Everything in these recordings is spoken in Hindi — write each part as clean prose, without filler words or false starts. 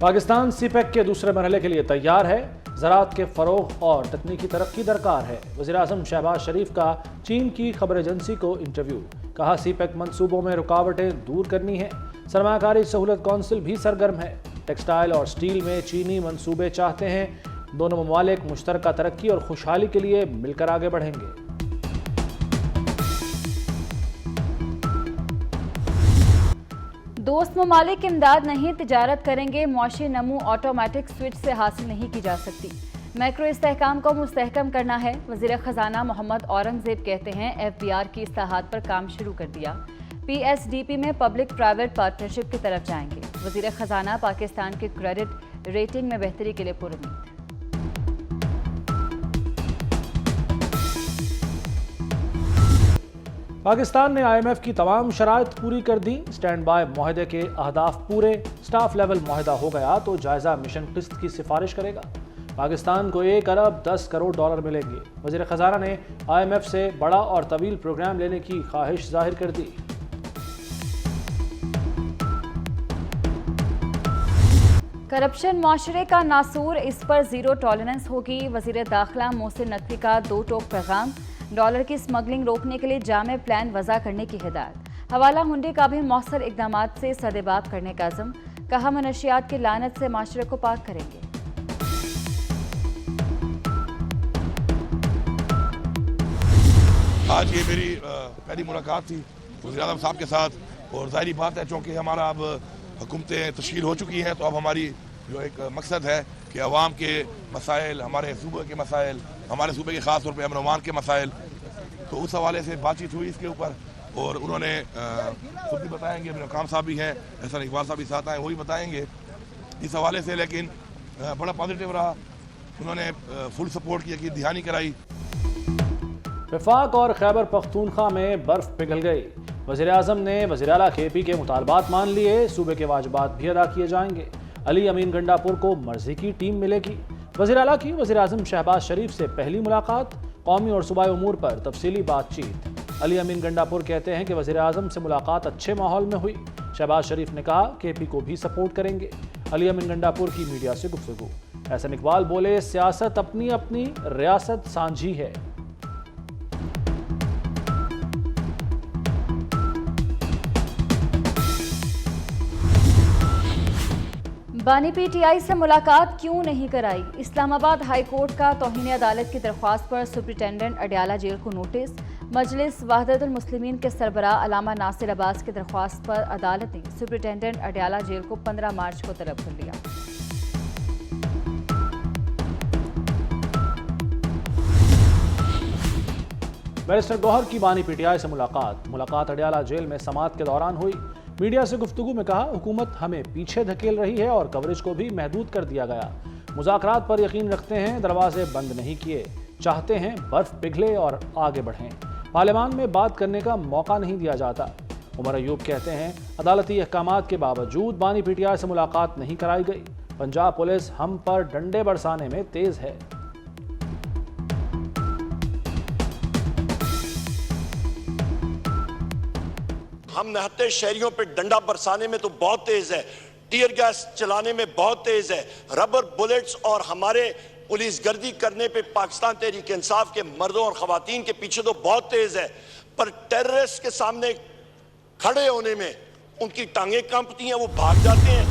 पाकिस्तान सीपैक के दूसरे मरहले के लिए तैयार है। ज़राअत के फ़रोग़ और तकनीकी तरक्की दरकार है। वज़ीर-ए-आज़म शहबाज शरीफ का चीन की खबर एजेंसी को इंटरव्यू। कहा सीपैक मंसूबों में रुकावटें दूर करनी है। सरमायाकारी सहूलत कौंसिल भी सरगर्म है। टेक्सटाइल और स्टील में चीनी मंसूबे चाहते हैं। दोनों ममालिक मुश्तरका तरक्की और खुशहाली के लिए मिलकर आगे बढ़ेंगे। दोस्त ममालिक इमदाद नहीं तिजारत करेंगे। मुआशी नमू ऑटोमेटिक स्विच से हासिल नहीं की जा सकती। मैक्रो इस्तेहकाम को मुस्तहकम करना है। वज़ीर ख़जाना मोहम्मद औरंगज़ेब कहते हैं FBR की इस्लाहात पर काम शुरू कर दिया। PSDP में पब्लिक प्राइवेट पार्टनरशिप की तरफ जाएंगे। वज़ीर ख़जाना पाकिस्तान के क्रेडिट रेटिंग में बेहतरी के लिए पुरुमीद। पाकिस्तान ने IMF की तमाम शराइत पूरी कर दी। स्टैंड बाय मुआहदे के अहदाफ पूरे। स्टाफ लेवल मुआहदा हो गया तो जायजा मिशन किस्त की सिफारिश करेगा। पाकिस्तान को 1 अरब 10 करोड़ डॉलर मिलेंगे। वज़ीर ख़जाना ने IMF से बड़ा और तवील प्रोग्राम लेने की ख्वाहिश जाहिर कर दी। करप्शन माशरे का नासूर, इस पर ज़ीरो टॉलरेंस होगी। वज़ीर दाखिला मोहसिन नकवी का 2 टोक पैगाम। डॉलर की स्मगलिंग रोकने के लिए जामे प्लान वज़ा करने की हिदायत। हवाला हुंडी का भी मौसर इक़दामात से सदेबाप करने का अज़म। कहा मनशियात की लानत से माशरे को पाक करेंगे। आज ये मेरी पहली मुलाकात थी वज़ीर-ए-आज़म साहब के साथ, और ज़ाहिरी बात है चूँकि हमारा अब हुकूमतें तश्कील हो चुकी हैं तो अब हमारी जो एक मकसद है कि अवाम के मसाइल, हमारे सूबे के मसाइल, हमारे सूबे के ख़ास तौर पर अमन अमान के मसाइल, तो उस हवाले से बातचीत हुई इसके ऊपर। और उन्होंने खुद भी बताएंगे, मेरे काम साहब भी हैं, एहसान इकबाल साहब भी साथ आए, वही बताएंगे इस हवाले से। लेकिन बड़ा पॉजिटिव रहा, उन्होंने फुल सपोर्ट की, दहानी कराई। वफाक और खैबर पख्तूनख्वा में बर्फ पिघल गई। वज़ीर-ए-आज़म ने वज़ीर आला KP के मुतालबात मान लिए। सूबे के वाजिबात भी अदा किए जाएंगे। अली अमीन गंडापुर को मर्जी की टीम मिलेगी। वज़ीर आला की वज़ीर-ए-आज़म शहबाज शरीफ से पहली मुलाकात। कौमी और सूबाई उमूर पर तफसीली बातचीत। अली अमीन गंडापुर कहते हैं कि वज़ीर-ए-आज़म से मुलाकात अच्छे माहौल में हुई। शहबाज शरीफ ने कहा KP को भी सपोर्ट करेंगे। अली अमीन गंडापुर की मीडिया से गुफ्तगू। एहसान इकबाल बोले सियासत अपनी अपनी, रियासत सांझी है। बानी PTI से मुलाकात क्यों नहीं कराई? इस्लामाबाद हाई कोर्ट का तौहीन अदालत की दरख्वास्त पर सुप्रिटेंडेंट अडयाला जेल को नोटिस। मजलिस वहदतुल मुस्लिमीन के सरबराह अलामा नासिर अब्बास की दरख्वास्त पर अदालत ने सुप्रिटेंडेंट अडयाला जेल को 15 मार्च को तलब कर लिया। बैरिस्टर गौहर की बानी PTI से मुलाकात अडयाला जेल में समाअत के दौरान हुई। मीडिया से गुफ्तगू में कहा हुकूमत हमें पीछे धकेल रही है और कवरेज को भी महदूद कर दिया गया। मुज़ाकरात पर यकीन रखते हैं, दरवाजे बंद नहीं किए। चाहते हैं बर्फ पिघले और आगे बढ़ें। पार्लियामान में बात करने का मौका नहीं दिया जाता। उमर अयूब कहते हैं अदालती अहकामात के बावजूद बानी PTI से मुलाकात नहीं कराई गई। पंजाब पुलिस हम पर डंडे बरसाने में तेज है। हम निहत्ते शहरियों पे डंडा बरसाने में तो बहुत तेज है, टीयर गैस चलाने में बहुत तेज है, रबर बुलेट्स और हमारे पुलिस गर्दी करने पे पाकिस्तान तहरीक इंसाफ के मर्दों और खवातीन के पीछे तो बहुत तेज है, पर टेररिस्ट के सामने खड़े होने में उनकी टांगें कांपती हैं, वो भाग जाते हैं।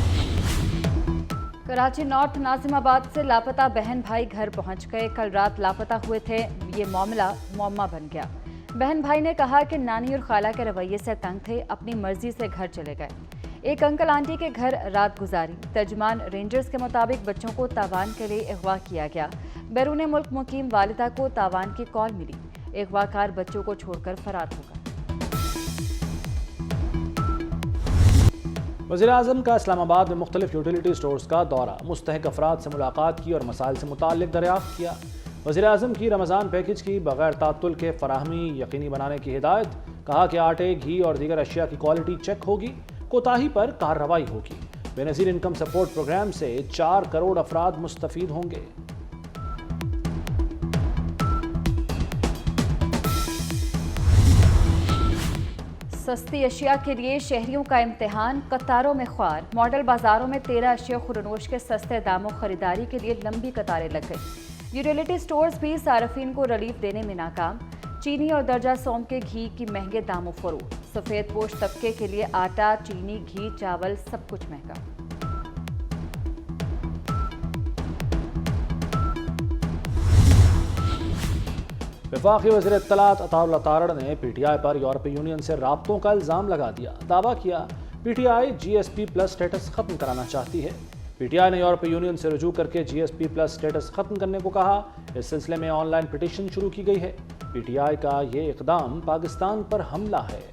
कराची नॉर्थ नाजिमाबाद से लापता बहन भाई घर पहुंच गए। कल रात लापता हुए थे। ये मामला मौमा बन गया। बहन भाई ने कहा कि नानी और खाला के रवैये से तंग थे, अपनी मर्जी से घर चले गए। एक अंकल आंटी के घर रात गुजारी। तर्जमान रेंजर्स के मुताबिक बच्चों को तावान के लिए अगवा किया गया। बैरून मुल्क मुकीम वालिदा को तावान की कॉल मिली। अगवाकार बच्चों को छोड़कर फरार हो गए। वज़ीर-ए-आज़म का इस्लामाबाद में मुख्तलिफ यूटिलिटी स्टोर्स का दौरा। मुस्तहक अफराद से मुलाकात की और मसाइल से मुताल्लिक दरियाफ्त किया। वज़ीर-ए-आज़म की रमज़ान पैकेज की बगैर तातुल के फराहमी यकीनी बनाने की हिदायत। कहा कि आटे, घी और दीगर अशिया की क्वालिटी चेक होगी, कोताही पर कार्रवाई होगी। बेनज़ीर इनकम सपोर्ट प्रोग्राम से 4 करोड़ अफराद मुस्तफ़ीद होंगे। सस्ती अशिया के लिए शहरियों का इम्तिहान, कतारों में ख्वार। मॉडल बाजारों में 13 अशिया खुरनोश के सस्ते दामों खरीदारी के लिए लंबी कतारें लग गई। यूटिलिटी स्टोर्स भी सार्फिन को रिलीफ देने में नाकाम। चीनी और दर्जा सौंफ के घी की महंगे दामों फरोख्त। सफेद पोश तबके के लिए आटा, चीनी, घी, चावल सब कुछ महंगा। वफाकी वज़ीर इत्तलात अताउल्लाह तारड़ ने PTI पर यूरोपीय यूनियन से राब्तों का इल्ज़ाम लगा दिया। दावा किया PTI GSP+ स्टेटस खत्म कराना चाहती है। PTI ने यूरोपीय यूनियन से रुजू करके GSP+ स्टेटस खत्म करने को कहा। इस सिलसिले में ऑनलाइन पिटीशन शुरू की गई है। PTI का ये इकदाम पाकिस्तान पर हमला है।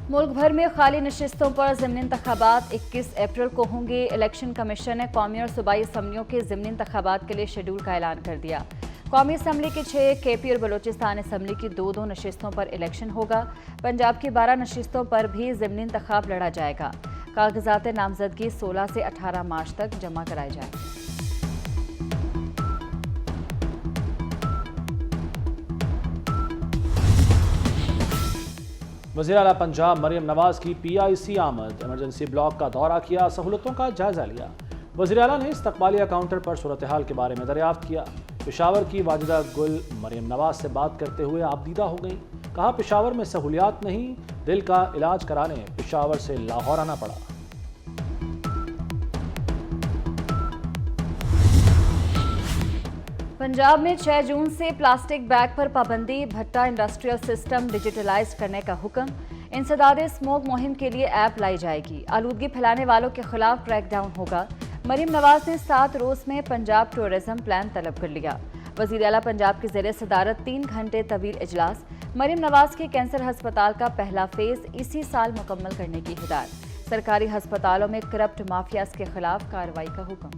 मुल्क भर में खाली नशिस्तों पर ज़िमनी इंतखाबात 21 अप्रैल को होंगे। इलेक्शन कमीशन ने कौमी और सूबाई असम्बलियों के ज़िमनी इंतखाबात के लिए शेड्यूल का ऐलान कर दिया। कौमी असम्बली की 6, KP और बलोचिस्तान असम्बली की 2 नशिस्तों पर इलेक्शन होगा। पंजाब की 12 नशिस्तों पर भी ज़िमनी इंतखाब लड़ा जाएगा। कागजात नामजदगी 16 से 18 मार्च तक जमा कराए जाएंगे। वज़ीर आला पंजाब मरियम नवाज की PIC आमद। इमरजेंसी ब्लॉक का दौरा किया, सहूलतों का जायजा लिया। वज़ीर आला ने इस्तकबालिया काउंटर पर सूरत हाल के बारे में दरियाफ्त किया। पेशावर की वाजिदा गुल मरियम नवाज से बात करते हुए आपदीदा हो गई। कहा पेशावर में सहूलियात नहीं, दिल का इलाज कराने पेशावर से लाहौर आना पड़ा। पंजाब में 6 जून से प्लास्टिक बैग पर पाबंदी। भट्टा इंडस्ट्रियल सिस्टम डिजिटलाइज करने का हुक्म। इंसदाद स्मोक मुहिम के लिए ऐप लाई जाएगी। आलूदगी फैलाने वालों के खिलाफ क्रैकडाउन होगा। मरियम नवाज ने 7 रोज में पंजाब टूरिज्म प्लान तलब कर लिया। वज़ीर आला पंजाब की ज़ेर सदारत 3 घंटे तवील इजलास। मरियम नवाज के कैंसर हस्पताल का पहला फेज इसी साल मुकम्मल करने की हिदायत। सरकारी हस्पतालों में करप्ट माफियाज के खिलाफ कार्रवाई का हुक्म।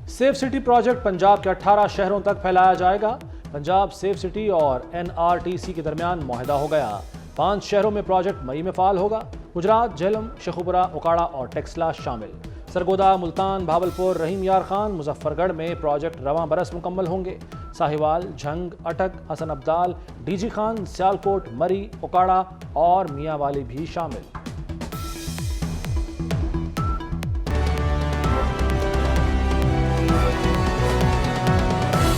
सेफ सिटी प्रोजेक्ट पंजाब के 18 शहरों तक फैलाया जाएगा। पंजाब सेफ सिटी और NRTC के दरमियान मुआहदा हो गया। 5 शहरों में प्रोजेक्ट मई में फाल होगा। गुजरात, झेलम, शेखुपुरा, उकाड़ा और टेक्सला शामिल। सरगोदा, मुल्तान, भावलपुर, रहीम यार खान, मुजफ्फरगढ़ में प्रोजेक्ट रवां बरस मुकम्मल होंगे। साहिवाल, झंग, अटक, हसन अब्दाल, DG खान, सियालकोट, मरी, उकाड़ा और मियांवाली भी शामिल।